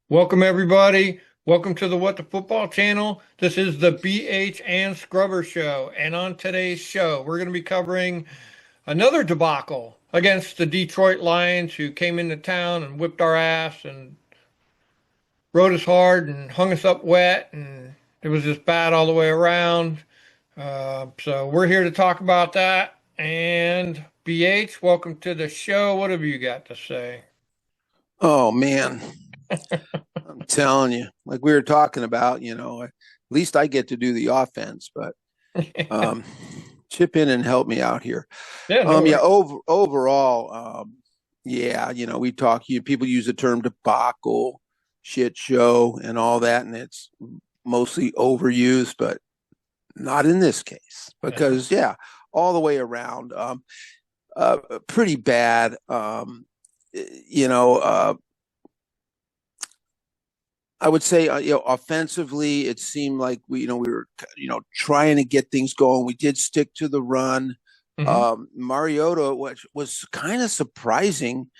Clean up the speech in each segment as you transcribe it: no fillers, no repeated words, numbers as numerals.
Welcome, everybody. Welcome to the What the Football channel. This is the BH and Scrubber Show. And on today's show, we're going to be covering another debacle against the Detroit Lions, who came into town and whipped our ass and rode us hard and hung us up wet. And it was just bad all the way around. So we're here to talk about that. And BH, welcome to the show. What have you got to say? Oh man, I'm telling you, like we were talking about, at least I get to do the offense, but um, chip in and help me out here. Yeah, no Yeah, worries. overall, yeah, we talk. People use the term debacle, shit show, and all that, and it's mostly overused, but not in this case Yeah. because yeah, all the way around, pretty bad. You know, uh, I would say, offensively, it seemed like we were, trying to get things going. We did stick to the run. Hmm. Mariota, which was kind of surprising,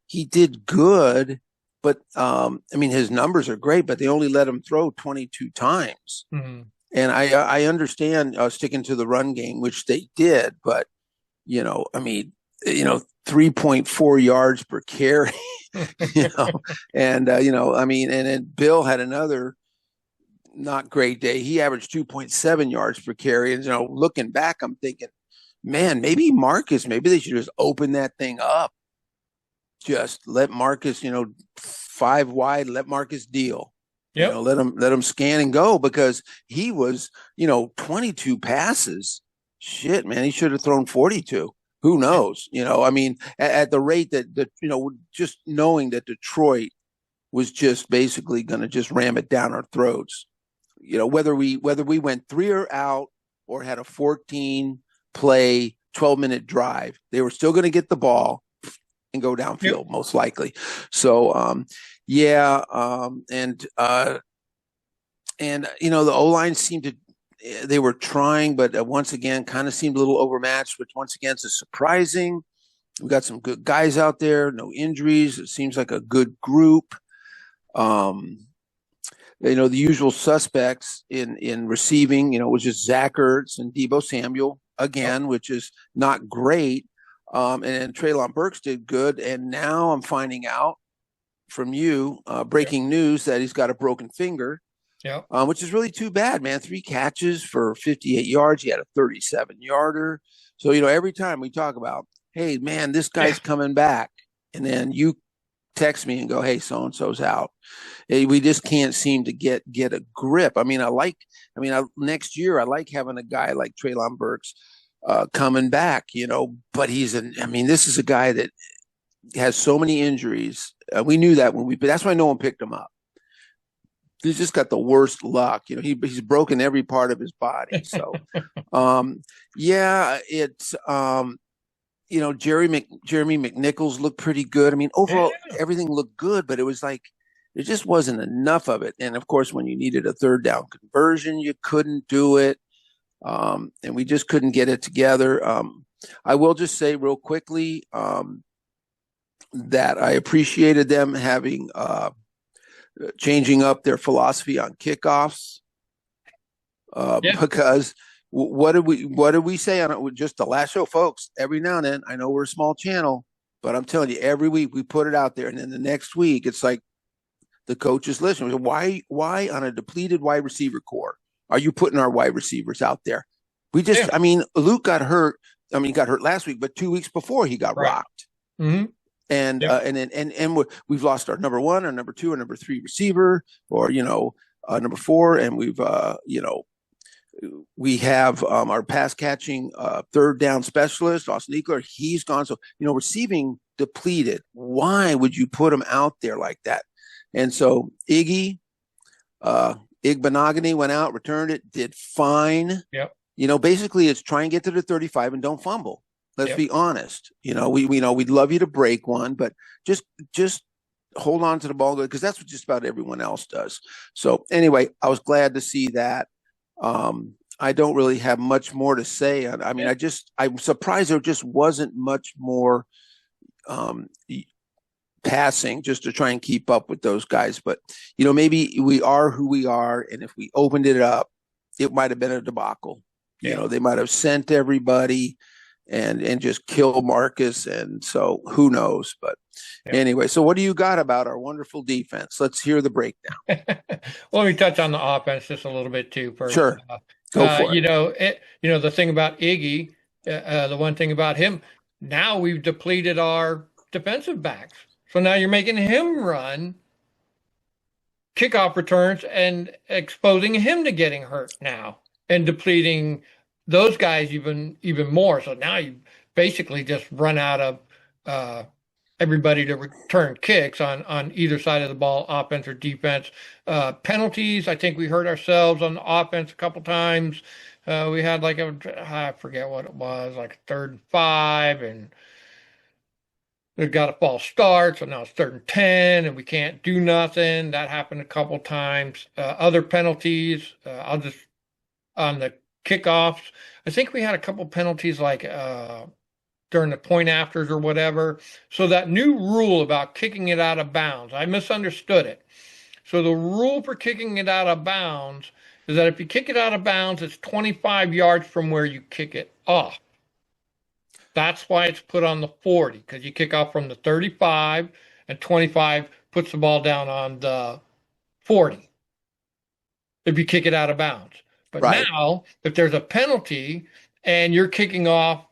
he did good, but I mean, his numbers are great, but they only let him throw 22 times. Hmm. And I understand sticking to the run game, which they did, but I mean, 3.4 yards per carry, you know, and I mean, and then Bill had another not great day. He averaged 2.7 yards per carry. And, looking back, I'm thinking, man, maybe they should just open that thing up. Just let Marcus, five wide, let Marcus deal. Yep. Let him scan and go because he was, 22 passes. Shit, man, he should have thrown 42. Who knows? I mean, at the rate that just knowing that Detroit was just basically going to just ram it down our throats. Whether we went three or out or had a 14 play 12-minute drive, they were still going to get the ball and go Yep. downfield most likely. So yeah, and the O line seemed to they were trying, but once again, kind of seemed a little overmatched. Which once again is surprising. We got some good guys out there, no injuries. It seems like a good group. Um, the usual suspects in receiving, was just Zach Ertz and Deebo Samuel Yep. again, which is not great. And Treylon Burks did good. And now I'm finding out from you, Yep. breaking news, that he's got a broken finger, Yep. which is really too bad, man. 3 catches for 58 yards. He had a 37 yarder. So, every time we talk about, hey, man, this Yeah. guy's coming back. And then you text me and go, hey, so and so's out. We just can't seem to get a grip. Next year I like having a guy like Treylon Burks coming back, but this is a guy that has so many injuries. We knew that but that's why no one picked him up. He's just got the worst luck. He's broken every part of his body. So, um, yeah, it's Jeremy McNichols looked pretty good. I mean, overall Yeah. everything looked good, but it was like there just wasn't enough of it. And of course, when you needed a third down conversion, you couldn't do it, and we just couldn't get it together. I will just say real quickly that I appreciated them having changing up their philosophy on kickoffs Yeah. because what did we say on it just the last show, folks? Every now and then, I know we're a small channel, but I'm telling you, every week we put it out there, and then the next week it's like the coaches listen. Why on a depleted wide receiver core are you putting our wide receivers out there? Yeah. I mean, Luke got hurt. I mean, he got hurt last week, but 2 weeks before he got Right. rocked. Hmm. And Yep. we've lost our number one, our number two, our number three receiver, or number four, and we have our pass catching third down specialist, Austin Eckler. He's gone. So, receiving depleted. Why would you put him out there like that? And so uh, Igbenogany went out, returned it, did fine. Yep. Basically it's try and get to the 35 and don't fumble. Let's Yep. be honest. We know we'd love you to break one, but just hold on to the ball because that's what just about everyone else does. So anyway, I was glad to see that. I don't really have much more to say. I mean, Yeah. I'm surprised there just wasn't much more um, passing just to try and keep up with those guys. But maybe we are who we are, and if we opened it up, it might have been a debacle. Yeah. They might have sent everybody and just kill Marcus, and so who knows? But anyway, so what do you got about our wonderful defense? Let's hear the breakdown. Well, let me touch on the offense just a little bit too. First. Sure, go for it. The thing about Iggy, the one thing about him, now we've depleted our defensive backs. So now you're making him run kickoff returns and exposing him to getting hurt now and depleting those guys even more. So now you basically just run out of everybody to return kicks on either side of the ball, offense or defense. Penalties, I think we hurt ourselves on the offense a couple times. We had I forget what it was, like a 3rd and 5, and we got a false start, so now it's 3rd and 10, and we can't do nothing. That happened a couple times. Other penalties, I'll just on the kickoffs. I think we had a couple penalties during the point afters or whatever. So that new rule about kicking it out of bounds, I misunderstood it. So the rule for kicking it out of bounds is that if you kick it out of bounds, it's 25 yards from where you kick it off. That's why it's put on the 40, because you kick off from the 35 and 25 puts the ball down on the 40 if you kick it out of bounds. But now, if there's a penalty and you're kicking off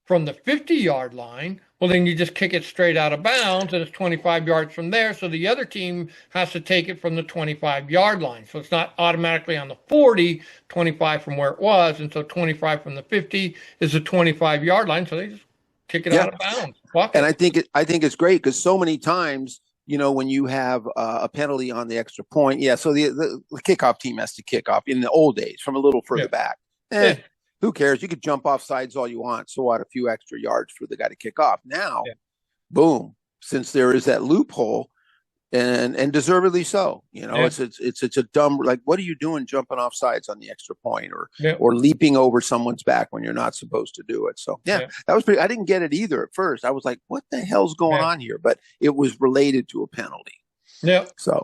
from the 50-yard line, well, then you just kick it straight out of bounds, and it's 25 yards from there. So the other team has to take it from the 25-yard line. So it's not automatically on the 40, 25 from where it was. And so 25 from the 50 is the 25-yard line. So they just kick it out of bounds. And I think it's great because so many times, when you have a penalty on the extra point, so the kickoff team has to kick off in the old days from a little further back. Who cares? You could jump off sides all you want. So what? A few extra yards for the guy to kick off. Now, boom! Since there is that loophole, and deservedly so. It's a dumb, like, what are you doing jumping off sides on the extra point or leaping over someone's back when you're not supposed to do it? So that was pretty. I didn't get it either at first. I was like, what the hell's going on here? But it was related to a penalty. Yeah. So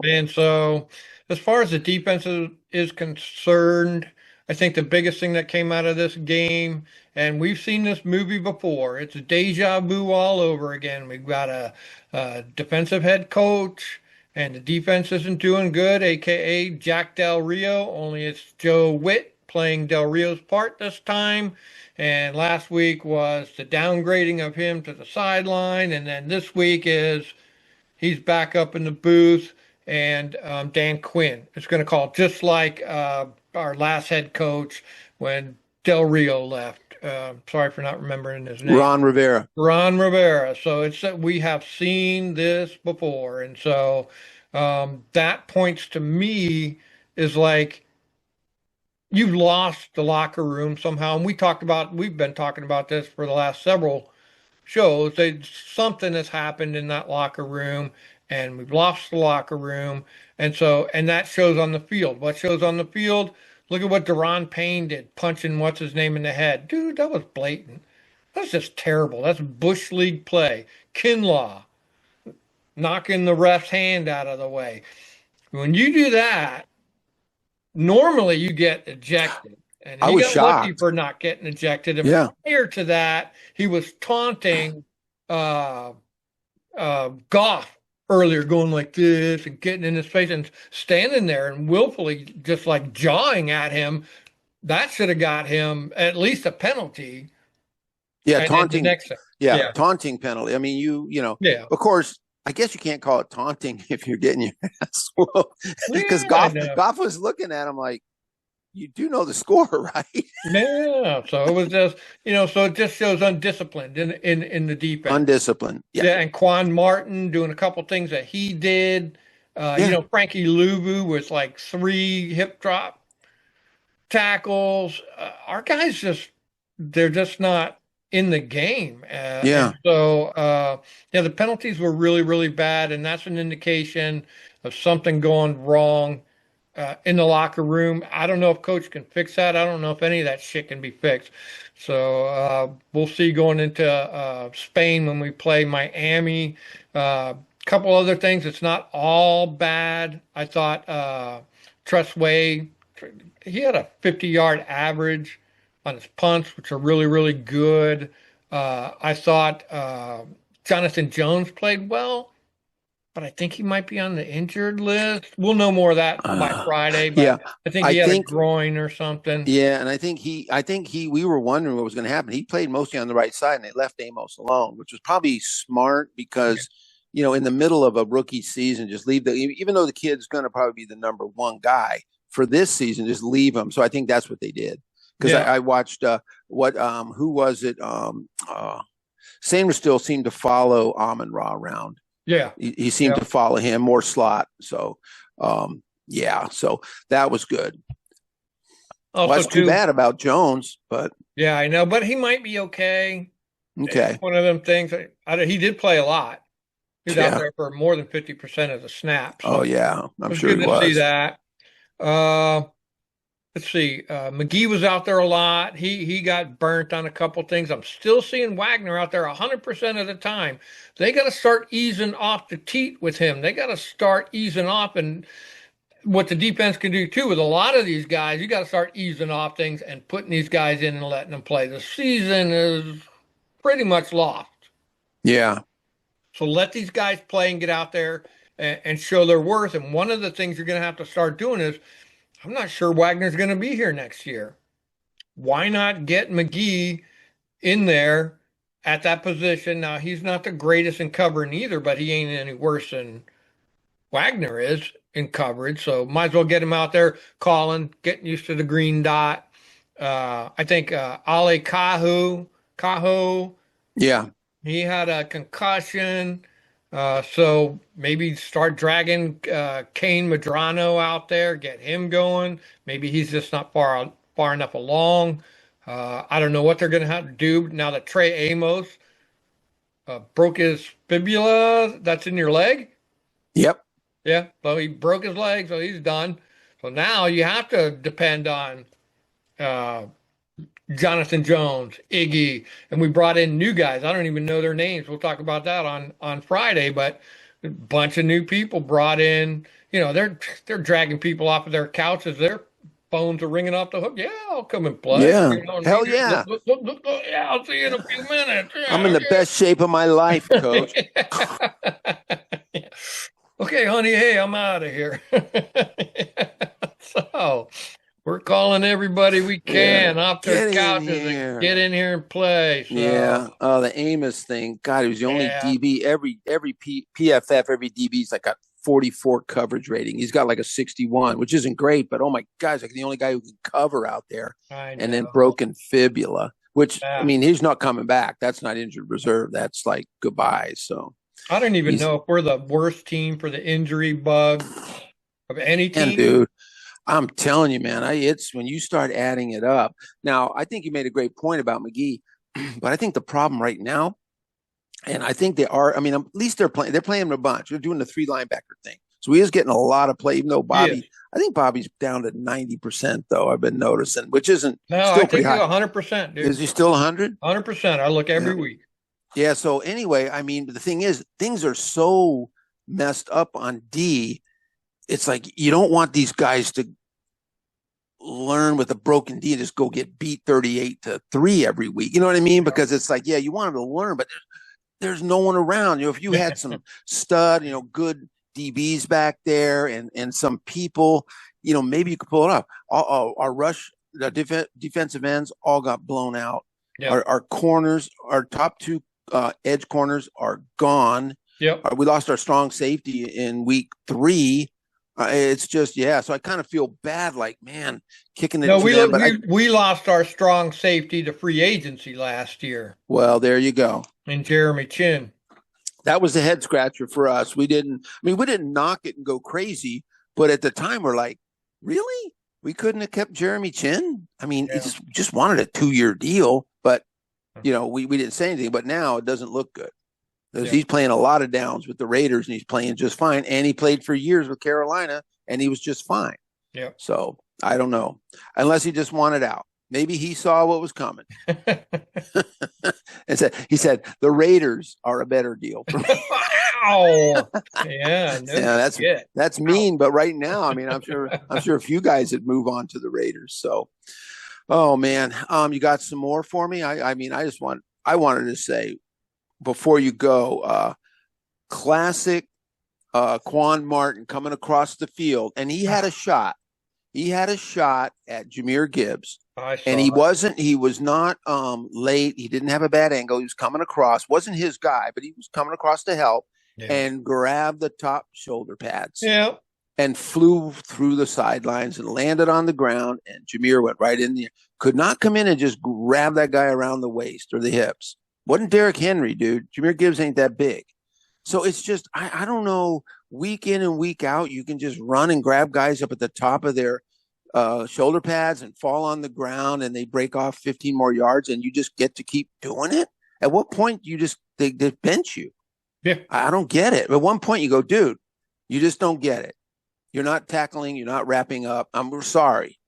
as far as the defense is concerned, I think the biggest thing that came out of this game, and we've seen this movie before, it's a deja vu all over again. We've got a defensive head coach, and the defense isn't doing good, a.k.a. Jack Del Rio, only it's Joe Witt playing Del Rio's part this time. And last week was the downgrading of him to the sideline, and then this week is he's back up in the booth, and Dan Quinn is going to call, just like our last head coach when Del Rio left. Sorry for not remembering his name. Ron Rivera. So it's that we have seen this before. And so that points to me is like you've lost the locker room somehow. And we've been talking about this for the last several shows. Something has happened in that locker room, and we've lost the locker room. And that shows on the field. What shows on the field? Look at what Deron Payne did, punching what's his name in the head. Dude, that was blatant. That's just terrible. That's Bush League play. Kinlaw knocking the ref's hand out of the way. When you do that, normally you get ejected. And I was shocked. Lucky for not getting ejected. And prior to that, he was taunting Goff earlier, going like this and getting in his face and standing there and willfully just like jawing at him. That should have got him at least a penalty. Yeah, taunting. Taunting penalty. I mean, of course, I guess you can't call it taunting if you're getting your ass whooped. Because Goff was looking at him like, you do know the score, right? Yeah. So it was just, so it just shows undisciplined in the defense. Undisciplined. Yeah. And Quan Martin doing a couple things that he did. Frankie Luvu was like 3 hip drop tackles. Our guys they're just not in the game. So the penalties were really, really bad. And that's an indication of something going wrong in the locker room. I don't know if coach can fix that. I don't know if any of that shit can be fixed. So we'll see going into Spain when we play Miami. couple other things. It's not all bad. I thought Tress Way, he had a 50-yard average on his punts, which are really, really good. I thought Jonathan Jones played well, but I think he might be on the injured list. We'll know more of that by Friday, Yeah, but I think I he had a think groin or something. yeah, and I think we were wondering what was going to happen. He played mostly on the right side, and they left Amos alone, which was probably smart Yeah. because, in the middle of a rookie season, just leave even though the kid's going to probably be the number one guy for this season, just leave him. So I think that's what they did because Yeah. I watched who was it? Samer still seemed to follow Amon Ra around. Yeah. He seemed Yeah. to follow him more slot. So yeah, so that was good. Well, Also, that's too bad about Jones, but yeah, I know, but he might be okay. okay. It's one of them things. He did play a lot. He was out Yeah. there for more than 50% of the snaps. Oh So yeah, it I'm was sure good he to see was. that. Uh, let's see. McGee was out there a lot. He got burnt on a couple things. I'm still seeing Wagner out there 100% of the time. They got to start easing off the teat with him. They got to start easing off, and what the defense can do too with a lot of these guys, you got to start easing off things and putting these guys in and letting them play. The season is pretty much lost. Yeah. So let these guys play and get out there and show their worth. And one of the things you're going to have to start doing is, I'm not sure Wagner's going to be here next year. Why not get McGee in there at that position? Now, he's not the greatest in covering either, but he ain't any worse than Wagner is in coverage. So might as well get him out there calling, getting used to the green dot. I think Ale Caho, Yeah. he had a concussion. So maybe start dragging Kane Madrano out there, get him going. Maybe he's just not far enough along. I don't know what they're going to have to do now that Trey Amos broke his fibula. That's in your leg. Yep. Yeah, so he broke his leg, so he's done. So now you have to depend on uh, Jonathan Jones, Iggy, and we brought in new guys. I don't even know their names. We'll talk about that on Friday, but a bunch of new people brought in. They're dragging people off of their couches. Their phones are ringing off the hook. Yeah, I'll come and play. Yeah. And Hell yeah. look, yeah, I'll see you in a few minutes. I'm in the best shape of my life, coach. Okay, honey, hey, I'm out of here. So we're calling everybody we can off their couches and get in here and play. So, yeah. Oh, the Amos thing. God, he was the only DB. Every PFF, every DB's like got 44 coverage rating. He's got like a 61, which isn't great, but oh my God, he's like the only guy who can cover out there. And then broken fibula, which I mean, he's not coming back. That's not injured reserve. That's like goodbye. So I don't even know if we're the worst team for the injury bug of any team. And dude, I'm telling you, man, it's when you start adding it up. Now, I think you made a great point about McGee, but I think the problem right now, and I think they are, I mean, at least they're playing him a bunch. They're doing the 3 linebacker thing. So he is getting a lot of play, even though Bobby, I think Bobby's down to 90%, though, I've been noticing, which isn't still I think he's 100%, dude. Is he still 100? 100%. I look every week. Yeah, so anyway, I mean, the thing is, things are so messed up on D. It's like you don't want these guys to learn with a broken D and just go get beat 38-3 every week. You know what I mean? Because it's like, yeah, you want them to learn, but there's no one around. If you had some stud, good DBs back there and some people, maybe you could pull it off. Our rush, the defensive ends all got blown out. Yeah. Our corners, our top 2 edge corners are gone. Yep. We lost our strong safety in week 3. It's just, so I kind of feel bad, like, man, kicking it. No, we lost our strong safety to free agency last year. Well, there you go. And Jeremy Chin. That was a head scratcher for us. We didn't knock it and go crazy, but at the time we're like, really? We couldn't have kept Jeremy Chin? I mean, he just wanted a 2-year deal, but, we didn't say anything, but now it doesn't look good. He's playing a lot of downs with the Raiders, and he's playing just fine. And he played for years with Carolina, and he was just fine. Yeah. So I don't know, unless he just wanted out. Maybe he saw what was coming. And he said the Raiders are a better deal for me. Wow. Yeah, no Yeah, shit. that's Wow. mean, but right now, I mean, I'm sure a few guys would move on to the Raiders. So, oh man, you got some more for me? I mean, I wanted to say before you go, classic Quan Martin coming across the field, and he had a shot. He had a shot at Jameer Gibbs, I and saw it. he was not late. He didn't have a bad angle. He was coming across. Wasn't his guy, but he was coming across to help Yeah. and grabbed the top shoulder pads Yeah. and flew through the sidelines and landed on the ground. And Jameer went right in there. Could not come in and just grab that guy around the waist or the hips. Wasn't Derrick Henry, dude. Jameer Gibbs ain't that big. So it's just, I don't know, week in and week out, you can just run and grab guys up at the top of their shoulder pads and fall on the ground and they break off 15 more yards and you just get to keep doing it. At what point they bench you? Yeah. I don't get it. At one point you go, dude, you just don't get it. You're not tackling. You're not wrapping up. We're sorry.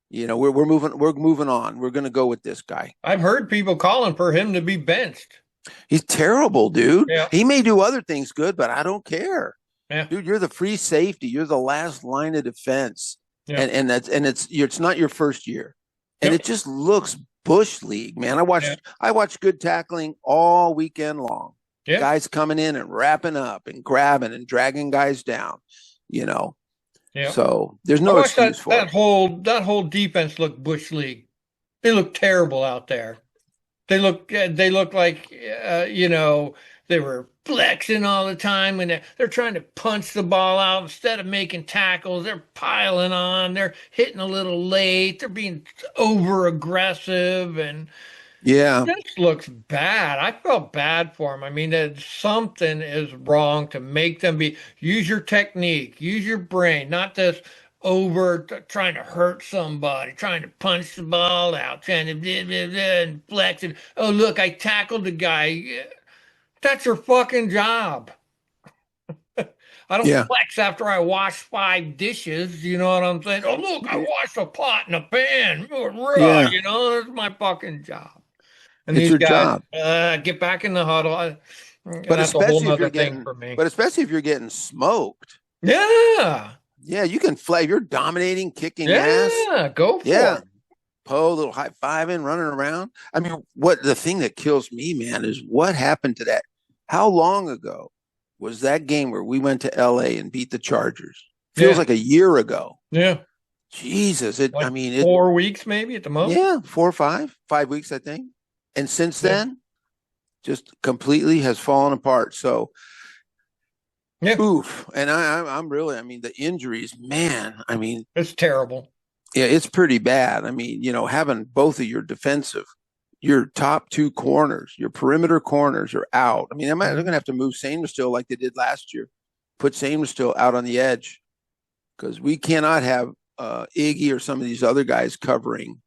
You know, we're moving on. We're going to go with this guy. I've heard people calling for him to be benched. He's terrible, dude. Yeah. He may do other things good, but I don't care. Yeah. Dude, you're the free safety. You're the last line of defense. Yeah. And it's not your first year. And Yep. it just looks Bush League, man. I watched good tackling all weekend long. Yeah. Guys coming in and wrapping up and grabbing and dragging guys down, you know. Yeah. So there's I no watched excuse for it. that whole defense looked Bush League. They look terrible out there. They look like they were flexing all the time when they're trying to punch the ball out instead of making tackles. They're piling on. They're hitting a little late. They're being over aggressive, and Yeah. this looks bad. I felt bad for him. I mean, that something is wrong to make them use your technique, use your brain, not this trying to hurt somebody, trying to punch the ball out, trying to blah, blah, blah, and flex it. Oh, look, I tackled the guy. Yeah, that's your fucking job. I don't Yeah. flex after I wash 5 dishes. You know what I'm saying? Oh, look, I washed a pot and a pan. Yeah. That's my fucking job. And It's these your guys, job. Get back in the huddle. But That's a whole especially if nother you're thing getting for me. but especially if you're getting smoked. Yeah. Yeah, you can flag. You're dominating, kicking ass. Yeah. Go for Yeah. it. Poe, little high fiving, running around. I mean, what the thing that kills me, man, is what happened to that? How long ago was that game where we went to LA and beat the Chargers? Feels Yeah. like a year ago. Yeah. Jesus. Like I mean, it, 4 weeks maybe at the most. yeah, 5 weeks, I think. And since Yeah. then, just completely has fallen apart. So, Yeah. oof. And I'm really, I mean, the injuries, man, I mean, It's terrible. yeah, it's pretty bad. I mean, having both of your top two corners, your perimeter corners are out. I mean, they're going to have to move Sainristil like they did last year, put Sainristil out on the edge because we cannot have Iggy or some of these other guys covering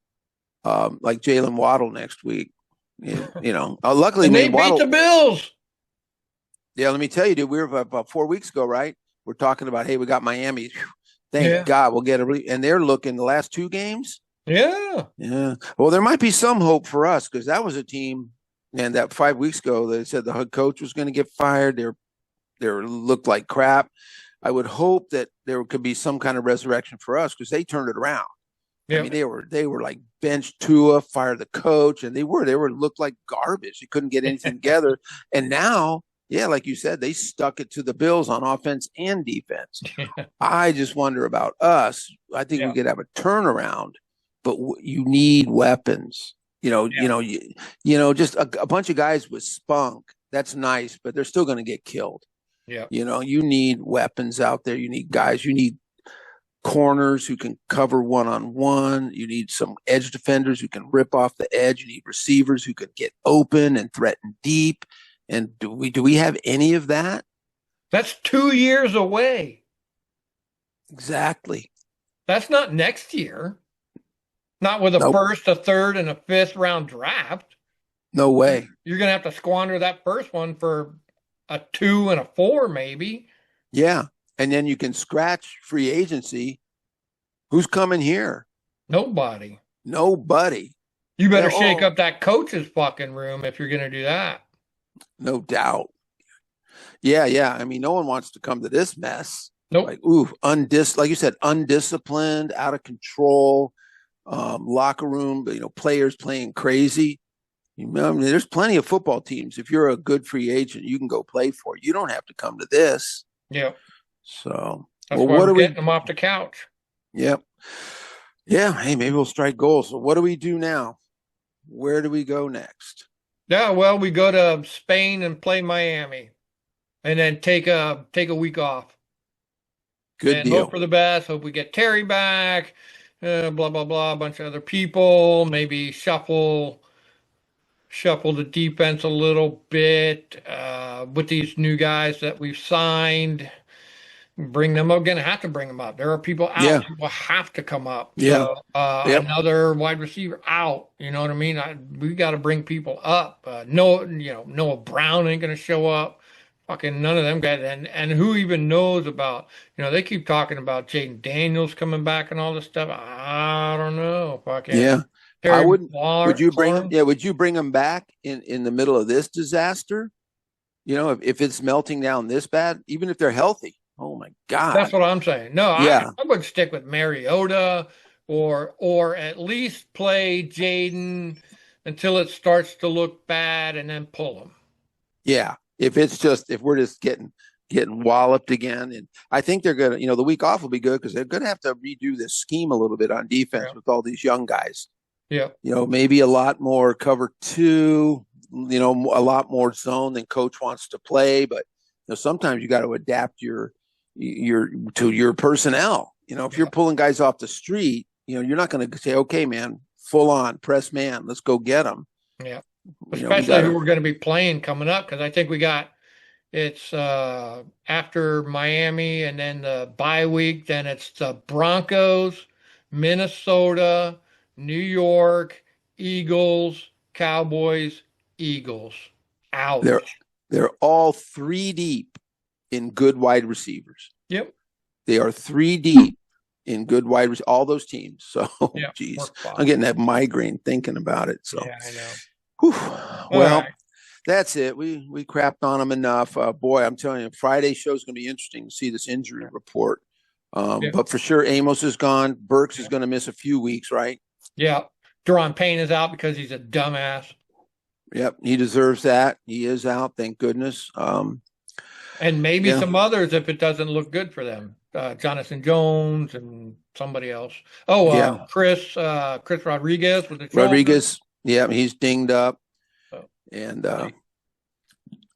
like Jalen Waddle next week. Luckily, And they Waddle, beat the Bills. yeah, let me tell you, dude, we were about 4 weeks ago, right? We're talking about, hey, we got Miami. Thank Yeah. God we'll get and they're looking the last two games. Yeah. Yeah. Well, there might be some hope for us because that was a team, and that 5 weeks ago they said the head coach was going to get fired. They looked like crap. I would hope that there could be some kind of resurrection for us because they turned it around. Yeah. I mean, they were like bench Tua, fire the coach, and they looked like garbage. They couldn't get anything together. And now, yeah, like you said, they stuck it to the Bills on offense and defense. I just wonder about us. I think we could have a turnaround, but you need weapons. Just a bunch of guys with spunk. That's nice, but they're still going to get killed. Yeah. You need weapons out there. You need guys. You need corners who can cover one-on-one. You need some edge defenders who can rip off the edge. You need receivers who can get open and threaten deep. And do we have any of that? That's 2 years away. Exactly. That's not next year. Not with a Nope. first, a third, and a fifth round draft. No way. You're going to have to squander that first one for a 2 and a 4, maybe. Yeah. And then you can scratch free agency. Who's coming here? Nobody. Nobody. You better They're shake all- up that coach's fucking room if you're going to do that. No doubt. Yeah, yeah. I mean, no one wants to come to this mess. Nope. Like, ooh, like you said, undisciplined, out of control, locker room, players playing crazy. I mean, there's plenty of football teams. If you're a good free agent, you can go play for it. You don't have to come to this. Yeah. So, That's well, why what we're do we? getting them off the couch. Yep. Yeah. Hey, maybe we'll strike gold. So, what do we do now? Where do we go next? Yeah, well, we go to Spain and play Miami and then take a week off Good and hope deal. for the best. Hope we get Terry back, blah blah blah, a bunch of other people, maybe shuffle the defense a little bit with these new guys that we've signed. Bring them up. Gonna have to bring them up. There are people out. Yeah. People have to come up. Yeah. So Yep. another wide receiver out. You know what I mean? We got to bring people up. Noah Brown ain't gonna show up. Fucking none of them guys. And who even knows about? They keep talking about Jaden Daniels coming back and all this stuff. I don't know. Fucking Yeah. I Terry wouldn't. Would you bring him? McLaurin. Yeah. Would you bring him back in the middle of this disaster? If it's melting down this bad, even if they're healthy. Oh my That's God. what I'm saying. No, Yeah. I would stick with Mariota or at least play Jaden until it starts to look bad and then pull him. Yeah. If we're just getting walloped again, and I think they're gonna, the week off will be good because they're gonna have to redo this scheme a little bit on defense Yeah. with all these young guys. Yeah. Maybe a lot more cover two, a lot more zone than coach wants to play, but sometimes you got to adapt to your personnel. If you're pulling guys off the street, you're not going to say, okay, man, full on press man, let's go get them. Yeah. We Especially who we're going to be playing coming up because I think it's after Miami and then the bye week, then it's the Broncos, Minnesota, New York, Eagles, Cowboys, Eagles. Ouch. they're all three deep in good wide receivers. Yep. They are three deep in good wide receivers, all those teams. So, Yeah, geez, I'm getting that migraine thinking about it. So, yeah, I know. Whew. Well, right. that's it. We crapped on them enough. Boy, I'm telling you, Friday show's going to be interesting to see this injury report. Yeah. But for sure, Amos is gone. Burks is Yeah. going to miss a few weeks, right? Yeah. Deron Payne is out because he's a dumbass. Yep, he deserves that. He is out, thank goodness. And maybe Yeah. some others if it doesn't look good for them. Jonathan Jones and somebody else. Oh, Yeah. Chris Rodriguez with the shoulder. Rodriguez, yeah, he's dinged up. Oh. And Right.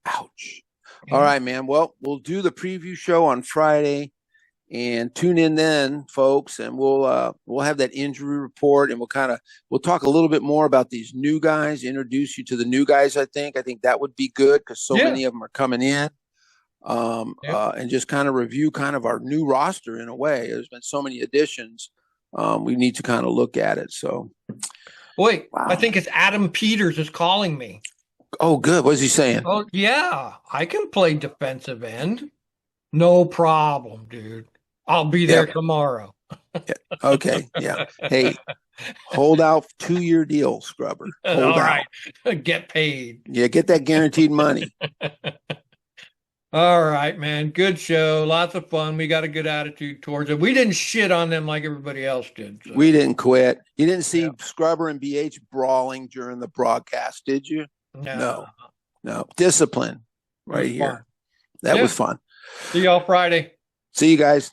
ouch. Yeah. All right, man. Well, we'll do the preview show on Friday, and tune in then, folks, and we'll have that injury report, and we'll talk a little bit more about these new guys, introduce you to the new guys. I think that would be good because so Yeah. many of them are coming in, and just kind of review kind of our new roster in a way. There's been so many additions. We need to kind of look at it. So, Wait, wow. I think it's Adam Peters is calling me. Oh, good. What's he saying? Oh, yeah, I can play defensive end. No problem, dude. I'll be there tomorrow. Okay. Yeah. Hey, hold out 2-year deal, Scrubber. Hold All out. right. Get paid. Yeah, get that guaranteed money. All right, man. Good show. Lots of fun. We got a good attitude towards it. We didn't shit on them like everybody else did. So. We didn't quit. You didn't see Scrubber and BH brawling during the broadcast, did you? No. Discipline right here. Fun. That was fun. See y'all Friday. See you guys.